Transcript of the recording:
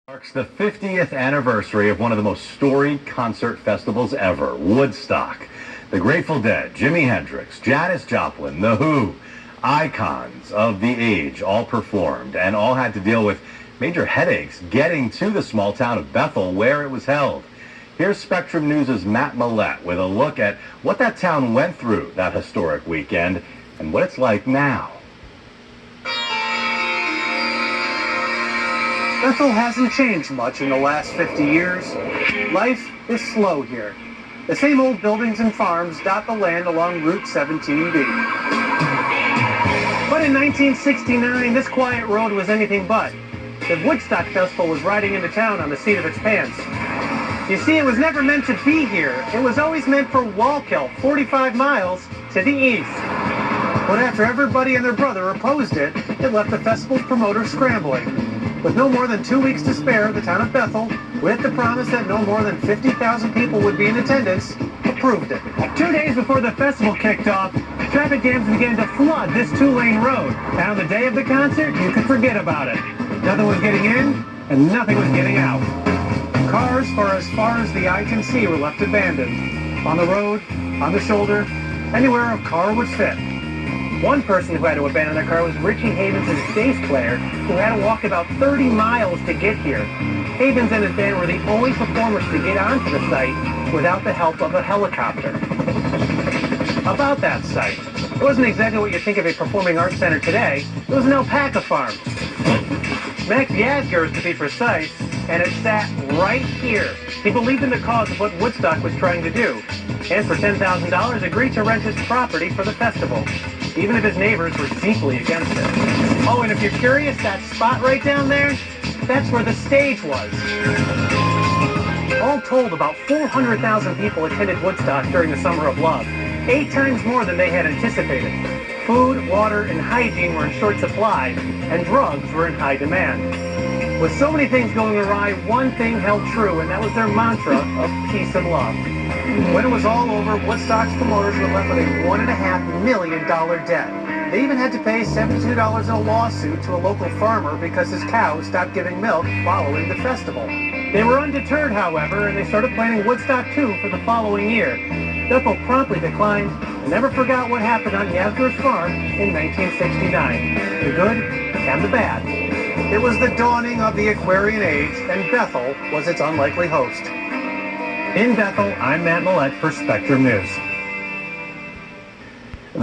Marks the 50th anniversary of one of the most storied concert festivals ever, Woodstock. The Grateful Dead, Jimi Hendrix, Janis Joplin, The Who, icons of the age all performed and all had to deal with major headaches getting to the small town of Bethel where it was held. Here's Spectrum News' Matt Millett with a look at what that town went through that historic weekend and what it's like now. Bethel hasn't changed much in the last 50 years. Life is slow here. The same old buildings and farms dot the land along Route 17B. But in 1969, this quiet road was anything but. The Woodstock Festival was riding into town on the seat of its pants. You see, it was never meant to be here. It was always meant for Wallkill, 45 miles to the east. But after everybody and their brother opposed it, it left the festival's promoters scrambling. With no more than 2 weeks to spare, the town of Bethel, with the promise that no more than 50,000 people would be in attendance, approved it. 2 days before the festival kicked off, traffic jams began to flood this two-lane road. And on the day of the concert, you could forget about it. Nothing was getting in, and nothing was getting out. Cars, for as far as the eye can see, were left abandoned. On the road, on the shoulder, anywhere a car would fit. One person who had to abandon their car was Richie Havens, his bass player, who had to walk about 30 miles to get here. Havens and his band were the only performers to get onto the site without the help of a helicopter. About that site, it wasn't exactly what you think of a performing arts center today. It was an alpaca farm. Max Yasgur's to be precise, and it sat right here. He believed in the cause of what Woodstock was trying to do, and for $10,000 agreed to rent his property for the festival, even if his neighbors were deeply against it. Oh, and if you're curious, that spot right down there, that's where the stage was. All told, about 400,000 people attended Woodstock during the Summer of Love, 8 times more than they had anticipated. Food, water, and hygiene were in short supply, and drugs were in high demand. With so many things going awry, one thing held true, and that was their mantra of peace and love. When it was all over, Woodstock's promoters were left with a $1.5 million debt. They even had to pay $72 in a lawsuit to a local farmer because his cow stopped giving milk following the festival. They were undeterred, however, and they started planning Woodstock 2 for the following year. Bethel promptly declined and never forgot what happened on Yasgur's farm in 1969. The good and the bad. It was the dawning of the Aquarian Age, and Bethel was its unlikely host. In Bethel, I'm Matt Millett for Spectrum News.